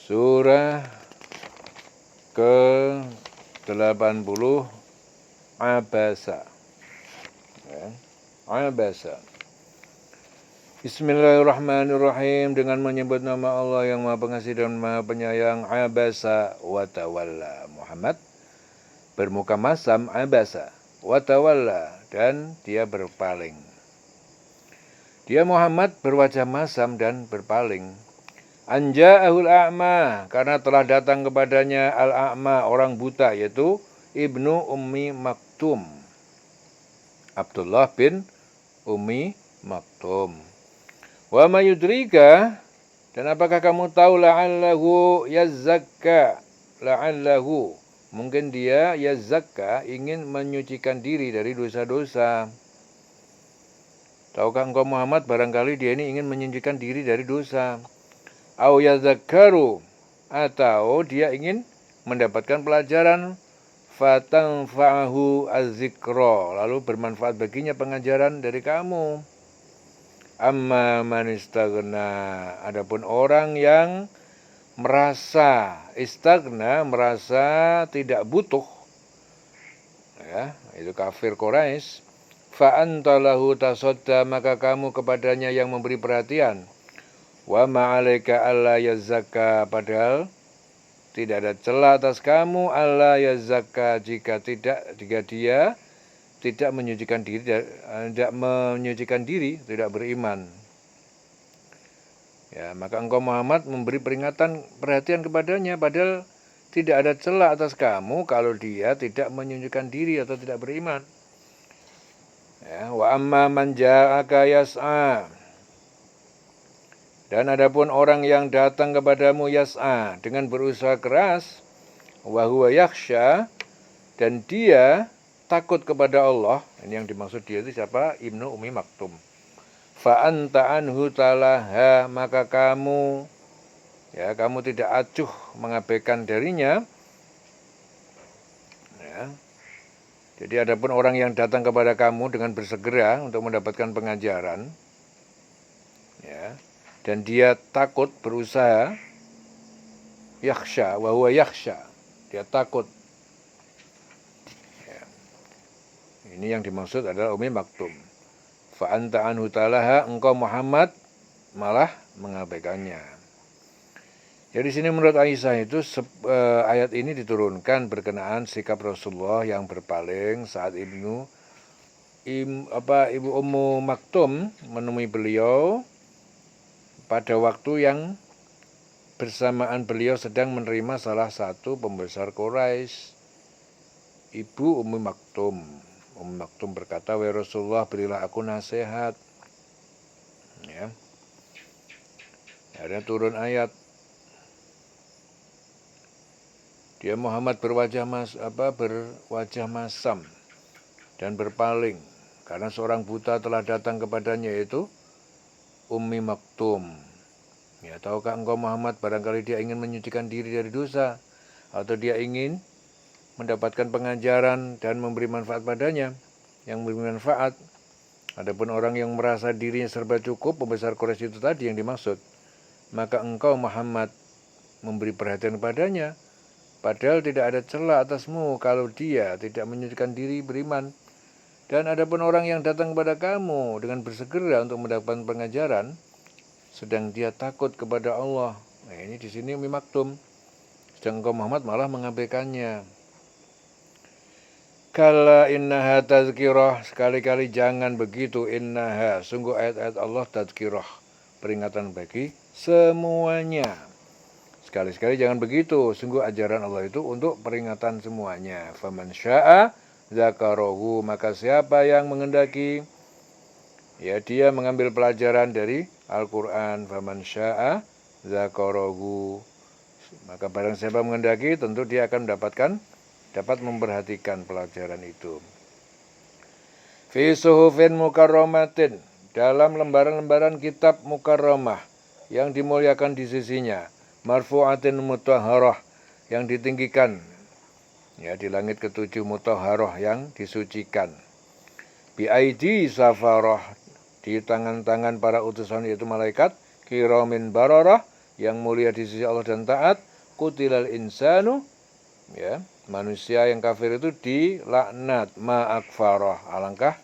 Surah ke-80 Abasa. Abasa. Bismillahirrahmanirrahim. Dengan menyebut nama Allah yang Maha Pengasih dan Maha Penyayang. Abasa wa tawalla. Muhammad bermuka masam, abasa wa tawalla, dan dia berpaling. Dia Muhammad berwajah masam dan berpaling. Anja'ahul a'ma, karena telah datang kepadanya al-a'ma, orang buta, yaitu Ibnu Ummi Maktum, Abdullah bin Ummi Maktum. Wa ma yudrika, dan apakah kamu tahu la'allahu yazzakka, la'allahu, mungkin dia yazzakka, ingin menyucikan diri dari dosa-dosa. Tahukah engkau Muhammad, barangkali dia ini ingin menyucikan diri dari dosa. Au yadzakkaru, atau dia ingin mendapatkan pelajaran, fatanfa'ahu az-zikra, lalu bermanfaat baginya pengajaran dari kamu. Amma man istaghna, adapun orang yang merasa istaghna, merasa tidak butuh, ya, itu kafir Quraisy, fa anta lahu tasadda, maka kamu kepadanya yang memberi perhatian. Wa ma'alaika alla yazzakka, padahal tidak ada celah atas kamu alla yazzakka, jika dia tidak menyucikan diri, tidak beriman. Ya, maka engkau Muhammad memberi perhatian kepadanya, padahal tidak ada celah atas kamu kalau dia tidak menyucikan diri atau tidak beriman. Ya, wa amma man ja'aka yas'a, dan adapun orang yang datang kepadamu yas'a, dengan berusaha keras, wa huwa yakhsha, dan dia takut kepada Allah. Ini yang dimaksud dia itu siapa? Ibnu Ummi Maktum. Fa anta anhu talaha, maka kamu tidak acuh mengabaikan darinya. Ya. Jadi adapun orang yang datang kepada kamu dengan bersegera untuk mendapatkan pengajaran, ya, dan dia takut, berusaha, yakhsha, wa huwa yakhsha, dia takut. Ya. Ini yang dimaksud adalah Ummi Maktum. Fa anta anhu talaha, engkau Muhammad malah mengabaikannya. Ya, di sini menurut Aisyah itu ayat ini diturunkan berkenaan sikap Rasulullah yang berpaling saat Ibu Ummu Maktum menemui beliau pada waktu yang bersamaan beliau sedang menerima salah satu pembesar Quraisy, Ibu Ummi Maktum. Ummi Maktum berkata, "Wahai Rasulullah, berilah aku nasihat." Ya. Ada turun ayat. Dia Muhammad berwajah masam dan berpaling karena seorang buta telah datang kepadanya, yaitu Ummi Maktum. Ya, tahukah engkau Muhammad, barangkali dia ingin menyucikan diri dari dosa, atau dia ingin mendapatkan pengajaran dan memberi manfaat padanya, yang memberi manfaat. Adapun orang yang merasa dirinya serba cukup, pembesar Quraisy itu tadi yang dimaksud, maka engkau Muhammad memberi perhatian padanya, padahal tidak ada celah atasmu kalau dia tidak menyucikan diri beriman. Dan adapun orang yang datang kepada kamu dengan bersegera untuk mendapatkan pengajaran, sedang dia takut kepada Allah. Nah, ini di sini Ummi Maktum. Sedang engkau Muhammad malah mengabaikannya. Kala innaha tazkirah, sekali-kali jangan begitu. Innaha, sungguh ayat-ayat Allah tazkirah, peringatan bagi semuanya. Sekali-sekali jangan begitu. Sungguh ajaran Allah itu untuk peringatan semuanya. Faman sya'a dzakarahu, maka siapa yang menghendaki, ya, dia mengambil pelajaran dari Al-Quran. Faman sya'a dzakarahu, maka barang siapa menghendaki, tentu dia akan dapat memperhatikan pelajaran itu. Fi suhufin mukarramatin, dalam lembaran-lembaran kitab mukarramah yang dimuliakan di sisinya. Marfu'atin mutahharah, yang ditinggikan, ya, di langit ketujuh, mutahharah, yang disucikan. Bi aidi safarah, di tangan-tangan para utusan, yaitu malaikat, kiramin bararah, yang mulia di sisi Allah dan taat, qutilal insanu, ya, manusia yang kafir itu dilaknat, ma'akfarah, alangkah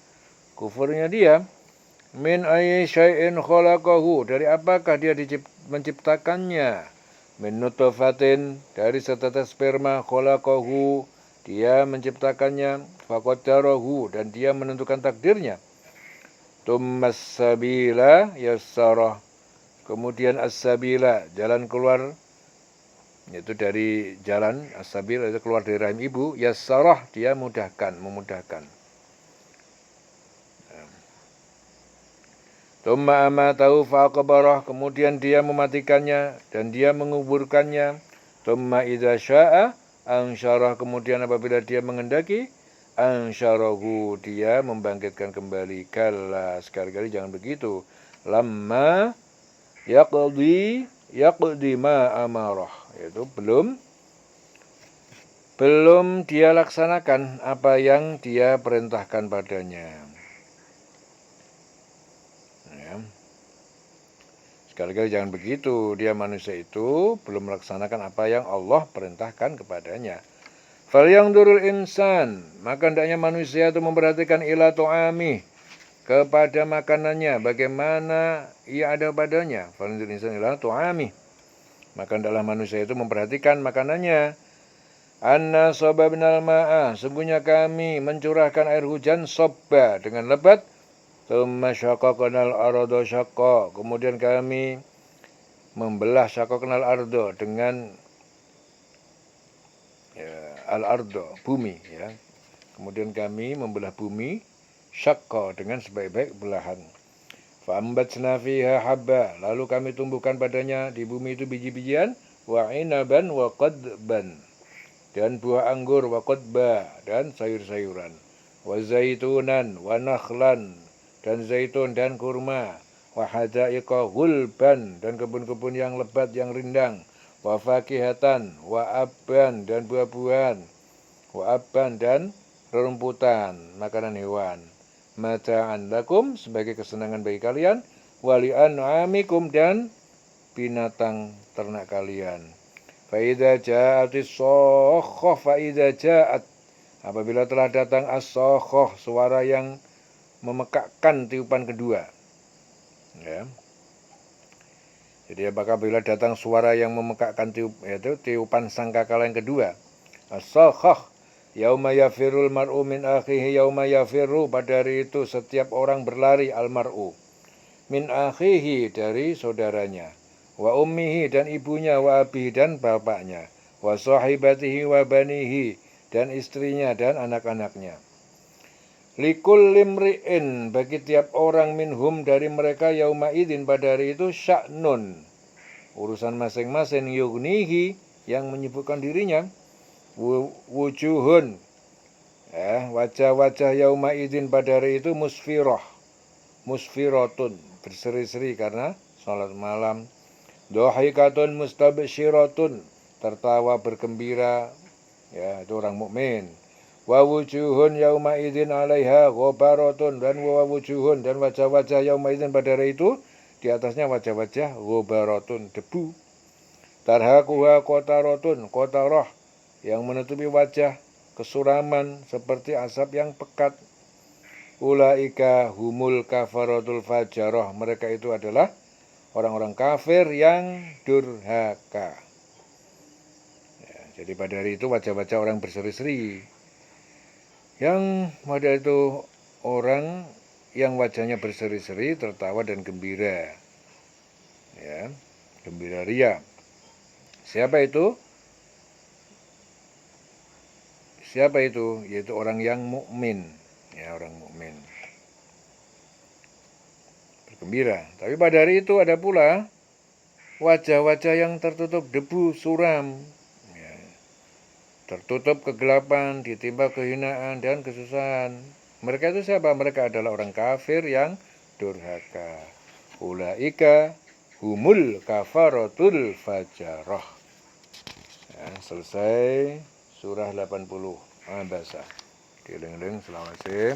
kufurnya dia. Min ayyi syai'in khalaqahu, dari apakah dia menciptakannya? Min nutfatin, dari setetes sperma, khalaqahu, dia menciptakannya, faqaddarahu, dan dia menentukan takdirnya. Tsummas sabila yassarah, kemudian as-sabila, jalan keluar, yaitu dari jalan as-sabil, itu keluar dari rahim ibu, yassarah, dia memudahkan. Tsumma amatahu faqabarah, kemudian dia mematikannya dan dia menguburkannya. Tsumma idza syaa ansyarah, kemudian apabila dia mengendaki, ansyarahu, dia membangkitkan kembali. Kalla, sekali-kali jangan begitu. Lamma yaqdi ma amarah, yaitu belum dia laksanakan apa yang dia perintahkan padanya. Ya. Sekali-kali jangan begitu, dia manusia itu belum melaksanakan apa yang Allah perintahkan kepadanya. Falyanzurul insan, maka hendaknya manusia itu memperhatikan ila tu'amih, kepada makanannya, bagaimana ia ada padanya. Falyanzurul insan ila tu'amih, maka hendaklah manusia itu memperhatikan makanannya. Anna sababnal ma'a, sungguhnya kami mencurahkan air hujan sobba, dengan lebat. Tsumma syaqaqnal arda syaqqa, kemudian kami membelah syaqaqnal arda, dengan al-ardo, bumi, ya. Kemudian kami membelah bumi, syaqqa, dengan sebaik-baik belahan. Fa'ambatsna fiha habba, lalu kami tumbuhkan padanya di bumi itu biji-bijian, wa inaban wa qadban, dan buah anggur, wa qadba, dan sayur-sayuran, wa zaitunan wa nakhlan, dan zaitun dan kurma, wa hadaiqa ghulban, dan kebun-kebun yang lebat yang rindang, wa fakihatan wa abban, dan buah-buahan, wa abban, dan rerumputan, makanan hewan, mata'an lakum, sebagai kesenangan bagi kalian, wa li'an'amikum, dan binatang ternak kalian. Fa idza ja'atis shakhah, fa idza ja'at, apabila telah datang as-shakhah, suara yang memekakkan tiupan kedua, ya. Jadi apabila datang suara yang memekakkan yaitu tiupan sangkakala yang kedua, as-sakhah, yauma yafirul mar'u min akhihi, yauma yafiru, pada hari itu setiap orang berlari, al-mar'u, min akhihi, dari saudaranya, wa ummihi, dan ibunya, wa abihi, dan bapaknya, wa sahibatihi wa banihi, dan istrinya dan anak-anaknya. Likul limri'in, bagi tiap orang, minhum, dari mereka, yauma idin, pada hari itu, sya'nun, urusan masing-masing, yugnihi, yang menyibukkan dirinya, wujuhun, ya, wajah-wajah yauma idin pada hari itu, musfiratun, berseri-seri karena salat malam, dohikatun mustabsyiratun, tertawa bergembira, ya, itu orang mukmin. Wa wujuhun yauma idzin 'alaiha ghabaratun, dan wa wujuhun, dan wajah-wajah yauma idzin pada hari itu di atasnya wajah-wajah ghabaratun, debu. Tarhaquha qataratun, qatarah, yang menutupi wajah, kesuraman seperti asap yang pekat. Ulaika humul kafaratul fajarah, mereka itu adalah orang-orang kafir yang durhaka. Ya, jadi pada hari itu wajah-wajah orang berseri-seri. Yang pada itu orang yang wajahnya berseri-seri, tertawa dan gembira, ya, gembira ria. Siapa itu? Siapa itu? Yaitu orang yang mukmin, ya, orang mukmin bergembira. Tapi pada hari itu ada pula wajah-wajah yang tertutup debu suram, ya, tertutup kegelapan, ditimpa kehinaan dan kesusahan. Mereka itu siapa? Mereka adalah orang kafir yang durhaka. Ulaika humul kafaratul fajarah. Ya, selesai surah 80 Abasa. Dieling-eling selawase.